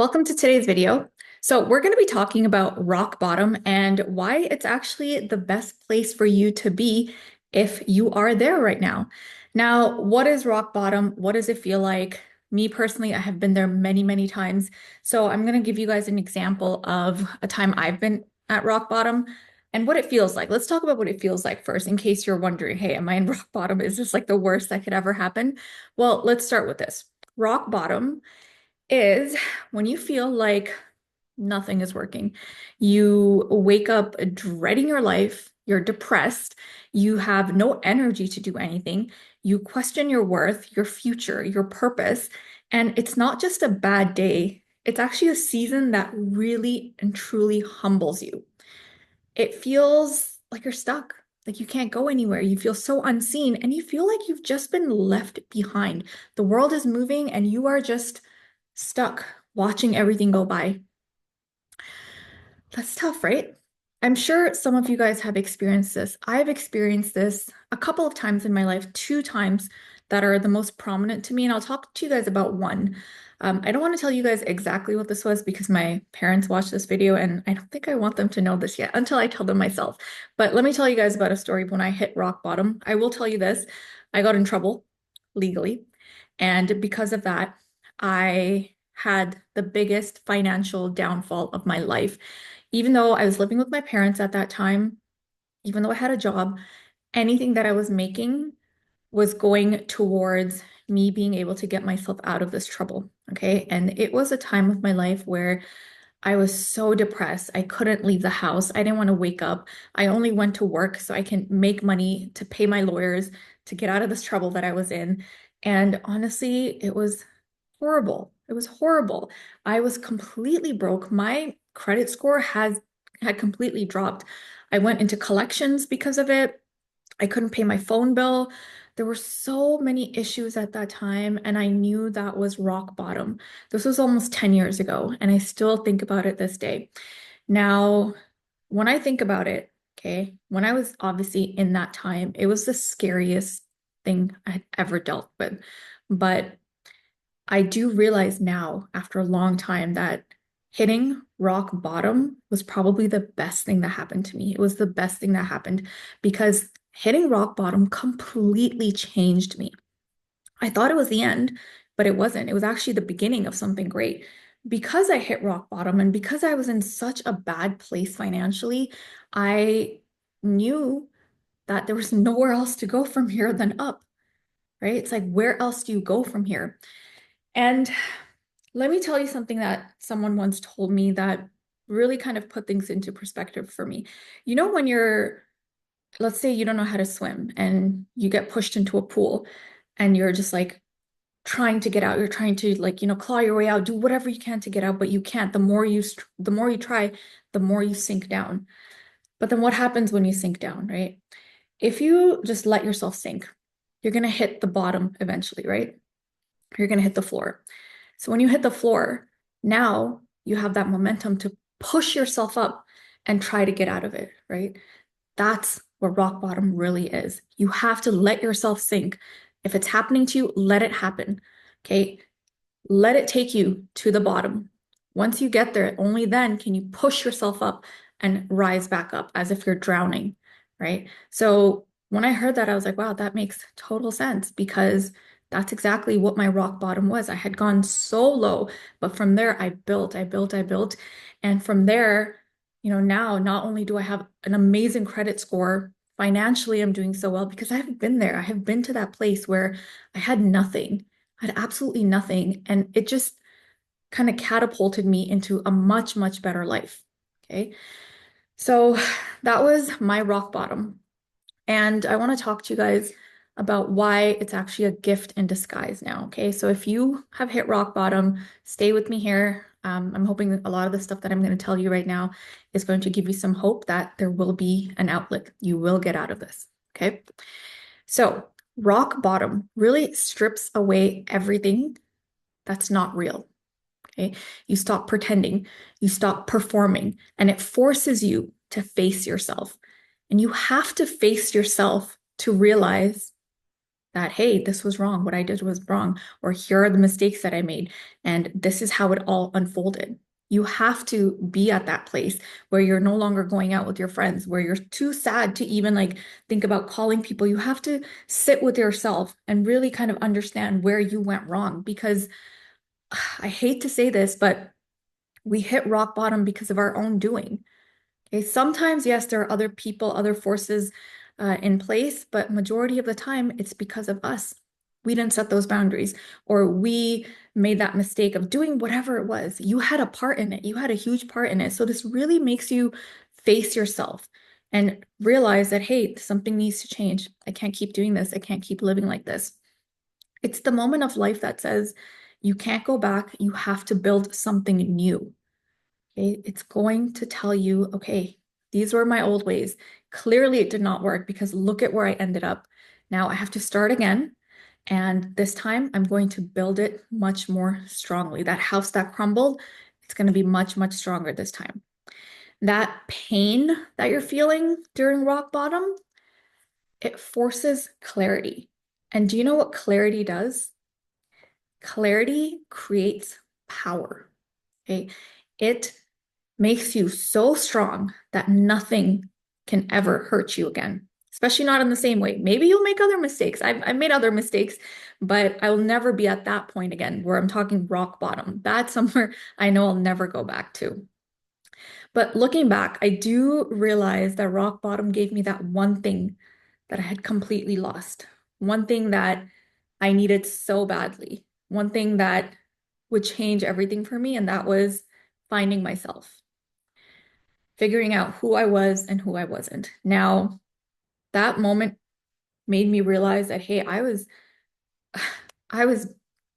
Welcome to today's video. So we're going to be talking about rock bottom and why it's actually the best place for you to be if you are there right now. Now, what is rock bottom? What does it feel like? Me personally, I have been there many, many times. So I'm going to give you guys an example of a time I've been at rock bottom and what it feels like. Let's talk about what it feels like first, in case you're wondering, hey, am I in rock bottom? Is this like the worst that could ever happen? Well, let's start with this. Rock bottom is when you feel like nothing is working. You wake up dreading your life, you're depressed, you have no energy to do anything, you question your worth, your future, your purpose, and it's not just a bad day, it's actually a season that really and truly humbles you. It feels like you're stuck. Like you can't go anywhere. You feel so unseen and you feel like you've just been left behind. The world is moving and you are just stuck watching everything go by. That's tough, right? I'm sure some of you guys have experienced this. I've experienced this a couple of times in my life, two times that are the most prominent to me, and I'll talk to you guys about one. I don't want to tell you guys exactly what this was because my parents watched this video, and I don't think I want them to know this yet until I tell them myself. But let me tell you guys about a story when I hit rock bottom. I will tell you this, I got in trouble legally, and because of that, I had the biggest financial downfall of my life. Even though I was living with my parents at that time, even though I had a job, anything that I was making was going towards me being able to get myself out of this trouble. Okay. And it was a time of my life where I was so depressed. I couldn't leave the house. I didn't want to wake up. I only went to work so I can make money to pay my lawyers to get out of this trouble that I was in. And honestly, it was horrible. It was horrible. I was completely broke. My credit score had completely dropped. I went into collections because of it. I couldn't pay my phone bill. There were so many issues at that time, and I knew that was rock bottom. This was almost 10 years ago, and I still think about it this day. Now, when I think about it, okay, when I was obviously in that time, it was the scariest thing I had ever dealt with. But I do realize now, after a long time, that hitting rock bottom was probably the best thing that happened to me. It was the best thing that happened because hitting rock bottom completely changed me. I thought it was the end, but it wasn't. It was actually the beginning of something great. Because I hit rock bottom and because I was in such a bad place financially, I knew that there was nowhere else to go from here than up, right? It's like, where else do you go from here? And let me tell you something that someone once told me that really kind of put things into perspective for me. You know, when let's say you don't know how to swim and you get pushed into a pool and you're just like trying to get out, you're trying to like, claw your way out, do whatever you can to get out, but you can't. The more you try, the more you sink down. But then what happens when you sink down, right? If you just let yourself sink, you're going to hit the bottom eventually, right? You're going to hit the floor. So when you hit the floor, now you have that momentum to push yourself up and try to get out of it, right? That's what rock bottom really is. You have to let yourself sink. If it's happening to you, let it happen. Okay. Let it take you to the bottom. Once you get there, only then can you push yourself up and rise back up as if you're drowning, right? So when I heard that, I was like, wow, that makes total sense because that's exactly what my rock bottom was. I had gone so low, but from there, I built, I built, I built. And from there, now not only do I have an amazing credit score, financially, I'm doing so well because I've been there. I have been to that place where I had nothing. I had absolutely nothing. And it just kind of catapulted me into a much, much better life. Okay. So that was my rock bottom. And I want to talk to you guys about why it's actually a gift in disguise now. Okay. So if you have hit rock bottom, stay with me here. I'm hoping a lot of the stuff that I'm going to tell you right now is going to give you some hope that there will be an outlet. You will get out of this. Okay. So rock bottom really strips away everything that's not real. Okay. You stop pretending, you stop performing, and it forces you to face yourself. And you have to face yourself to realize that, hey, this was wrong. What I did was wrong. Or here are the mistakes that I made. And this is how it all unfolded. You have to be at that place where you're no longer going out with your friends, where you're too sad to even like think about calling people. You have to sit with yourself and really kind of understand where you went wrong. Because I hate to say this, but we hit rock bottom because of our own doing. Okay, sometimes, yes, there are other people, other forces in place, but majority of the time, it's because of us. We didn't set those boundaries, or we made that mistake of doing whatever it was. You had a part in it. You had a huge part in it. So this really makes you face yourself and realize that, hey, something needs to change. I can't keep doing this. I can't keep living like this. It's the moment of life that says you can't go back. You have to build something new. Okay, it's going to tell you, okay, these were my old ways. Clearly, it did not work because look at where I ended up. Now I have to start again. And this time I'm going to build it much more strongly. That house that crumbled, it's going to be much, much stronger this time. That pain that you're feeling during rock bottom, it forces clarity. And do you know what clarity does? Clarity creates power. Okay. It makes you so strong that nothing can ever hurt you again, especially not in the same way. Maybe you'll make other mistakes. I've made other mistakes, but I will never be at that point again where I'm talking rock bottom. That's somewhere I know I'll never go back to. But looking back, I do realize that rock bottom gave me that one thing that I had completely lost, one thing that I needed so badly, one thing that would change everything for me, and that was finding myself, figuring out who I was and who I wasn't. Now, that moment made me realize that, hey, I was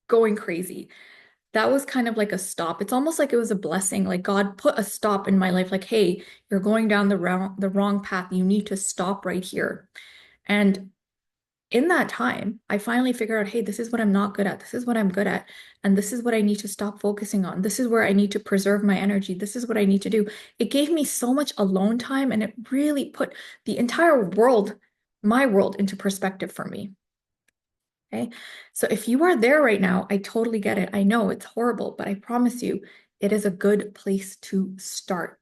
going crazy. That was kind of like a stop. It's almost like it was a blessing. Like God put a stop in my life, like, hey, you're going down the wrong path. You need to stop right here. And in that time, I finally figured out, hey, this is what I'm not good at. This is what I'm good at. And this is what I need to stop focusing on. This is where I need to preserve my energy. This is what I need to do. It gave me so much alone time and it really put the entire world, my world, into perspective for me. Okay. So if you are there right now, I totally get it. I know it's horrible, but I promise you, it is a good place to start.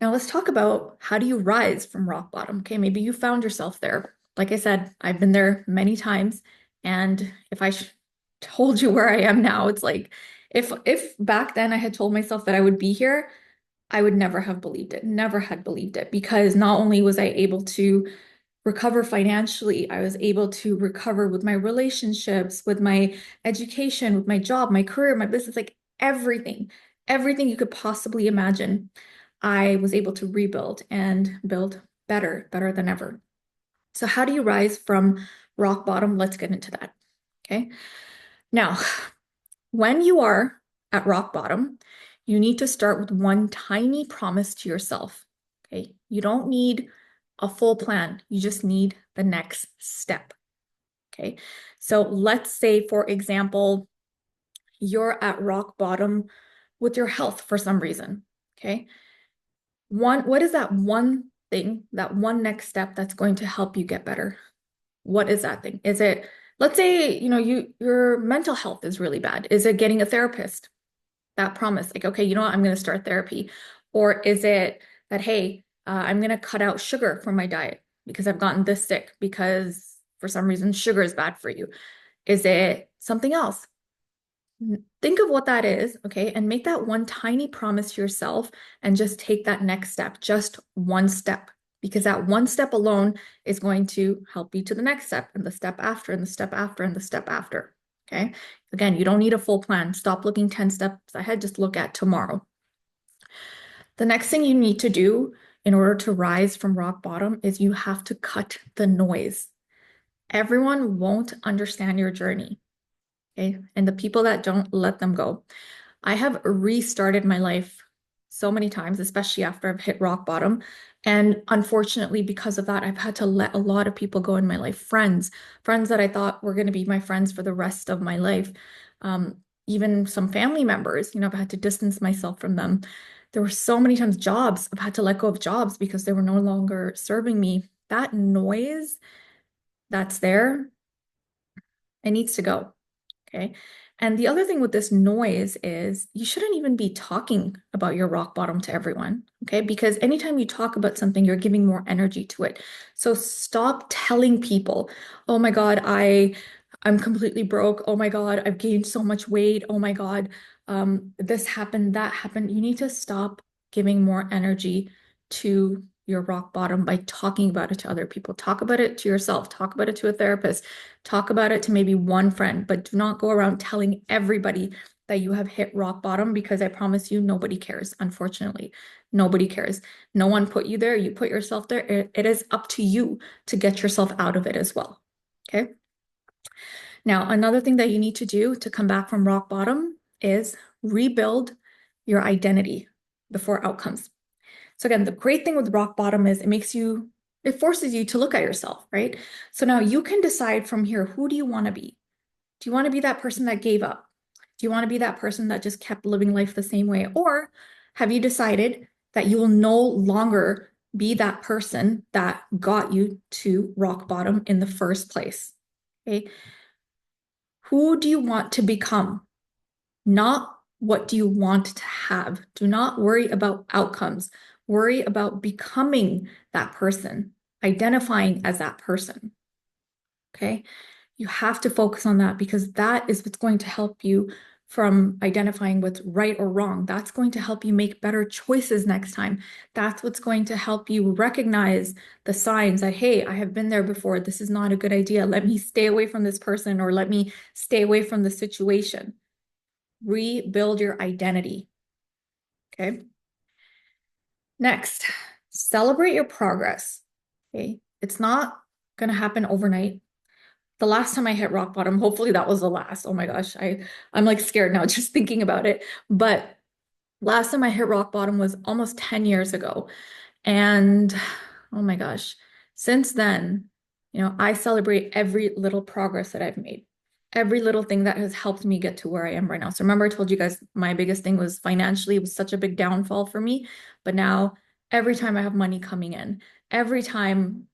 Now let's talk about how do you rise from rock bottom? Okay, maybe you found yourself there. Like I said, I've been there many times, and if I told you where I am now, it's like if back then I had told myself that I would be here, I would never have believed it. Never had believed it because not only was I able to recover financially, I was able to recover with my relationships, with my education, with my job, my career, my business, like everything, everything you could possibly imagine. I was able to rebuild and build better, better than ever. So, how do you rise from rock bottom? Let's get into that. Okay. Now, when you are at rock bottom, you need to start with one tiny promise to yourself. Okay. You don't need a full plan, you just need the next step. Okay. So, let's say, for example, you're at rock bottom with your health for some reason. Okay. What is that one thing, that one next step that's going to help you get better? What is that thing? Is it, let's say, your mental health is really bad. Is it getting a therapist? That promise, like, okay, you know what, I'm going to start therapy. Or is it that, hey, I'm going to cut out sugar from my diet because I've gotten this sick because for some reason sugar is bad for you? Is it something else? Think of what that is, okay, and make that one tiny promise to yourself and just take that next step, just one step, because that one step alone is going to help you to the next step and the step after and the step after and the step after, okay? Again, you don't need a full plan. Stop looking 10 steps ahead, just look at tomorrow. The next thing you need to do in order to rise from rock bottom is you have to cut the noise. Everyone won't understand your journey. Okay. And the people that don't, let them go. I have restarted my life so many times, especially after I've hit rock bottom. And unfortunately, because of that, I've had to let a lot of people go in my life. Friends that I thought were going to be my friends for the rest of my life. Even some family members, I've had to distance myself from them. There were so many times jobs, I've had to let go of jobs because they were no longer serving me. That noise that's there, It needs to go. Okay. And the other thing with this noise is you shouldn't even be talking about your rock bottom to everyone. Okay. Because anytime you talk about something, you're giving more energy to it. So stop telling people, oh my God, I'm completely broke. Oh my God, I've gained so much weight. Oh my God, this happened, that happened. You need to stop giving more energy to your rock bottom by talking about it to other people. Talk about it to yourself. Talk about it to a therapist. Talk about it to maybe one friend, but do not go around telling everybody that you have hit rock bottom, because I promise you, nobody cares. Unfortunately, nobody cares. No one put you there. You put yourself there. It is up to you to get yourself out of it as well. Okay. Now, another thing that you need to do to come back from rock bottom is rebuild your identity before outcomes. So again, the great thing with rock bottom is it forces you to look at yourself, right? So now you can decide from here, who do you want to be? Do you want to be that person that gave up? Do you want to be that person that just kept living life the same way? Or have you decided that you will no longer be that person that got you to rock bottom in the first place? Okay. Who do you want to become? Not what do you want to have. Do not worry about outcomes. Worry about becoming that person, identifying as that person. Okay. You have to focus on that, because that is what's going to help you from identifying what's right or wrong. That's going to help you make better choices next time. That's what's going to help you recognize the signs that, hey, I have been there before. This is not a good idea. Let me stay away from this person, or let me stay away from the situation. Rebuild your identity. Okay. Next, celebrate your progress. Okay. It's not going to happen overnight. The last time I hit rock bottom, hopefully that was the last. Oh my gosh, I'm like scared now just thinking about it. But last time I hit rock bottom was almost 10 years ago. And oh my gosh, since then, I celebrate every little progress that I've made, every little thing that has helped me get to where I am right now. So remember, I told you guys my biggest thing was financially, it was such a big downfall for me. But now every time I have money coming in, every time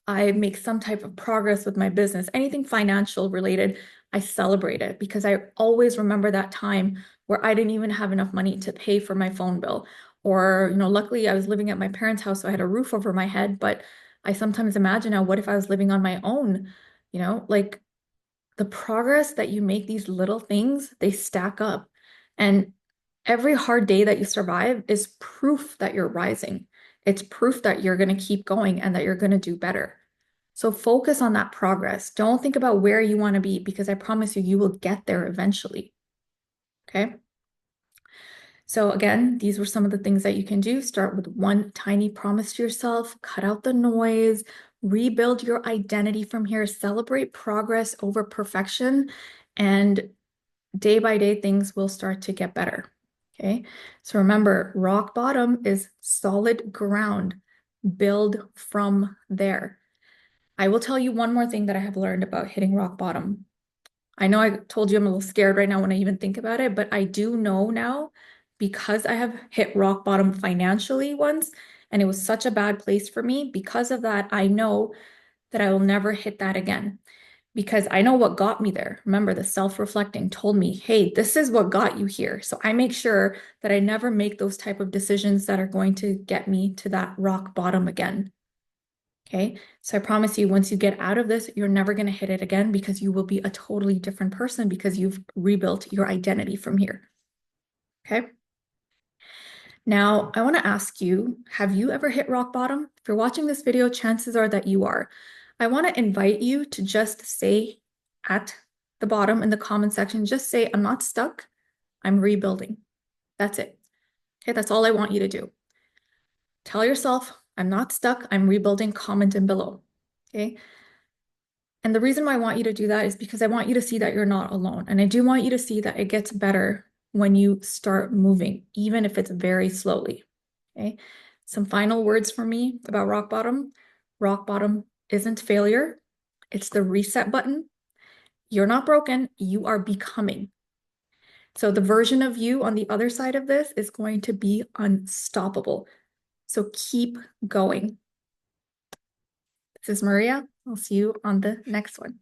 I make some type of progress with my business, anything financial related, I celebrate it, because I always remember that time where I didn't even have enough money to pay for my phone bill. Or, luckily I was living at my parents' house, so I had a roof over my head. But I sometimes imagine now, what if I was living on my own? Like the progress that you make, these little things, they stack up. And every hard day that you survive is proof that you're rising. It's proof that you're going to keep going and that you're going to do better. So focus on that progress. Don't think about where you want to be, because I promise you, you will get there eventually. Okay. So again, these were some of the things that you can do. Start with one tiny promise to yourself, cut out the noise, rebuild your identity from here, celebrate progress over perfection, and day by day, things will start to get better. Okay. So remember, rock bottom is solid ground. Build from there. I will tell you one more thing that I have learned about hitting rock bottom. I know I told you I'm a little scared right now when I even think about it, but I do know now, because I have hit rock bottom financially once, and it was such a bad place for me. Because of that, I know that I will never hit that again, because I know what got me there. Remember, the self-reflecting told me, hey, this is what got you here. So I make sure that I never make those type of decisions that are going to get me to that rock bottom again. Okay. So I promise you, once you get out of this, you're never going to hit it again, because you will be a totally different person, because you've rebuilt your identity from here. Okay. Now, I want to ask you, have you ever hit rock bottom? If you're watching this video, chances are that you are. I want to invite you to just say at the bottom in the comment section, just say, I'm not stuck, I'm rebuilding. That's it. Okay. That's all I want you to do. Tell yourself, I'm not stuck, I'm rebuilding, comment in below. Okay. And the reason why I want you to do that is because I want you to see that you're not alone. And I do want you to see that it gets better when you start moving, even if it's very slowly. Okay. Some final words for me about rock bottom. Rock bottom isn't failure. It's the reset button. You're not broken. You are becoming. So the version of you on the other side of this is going to be unstoppable. So keep going. This is Maria. I'll see you on the next one.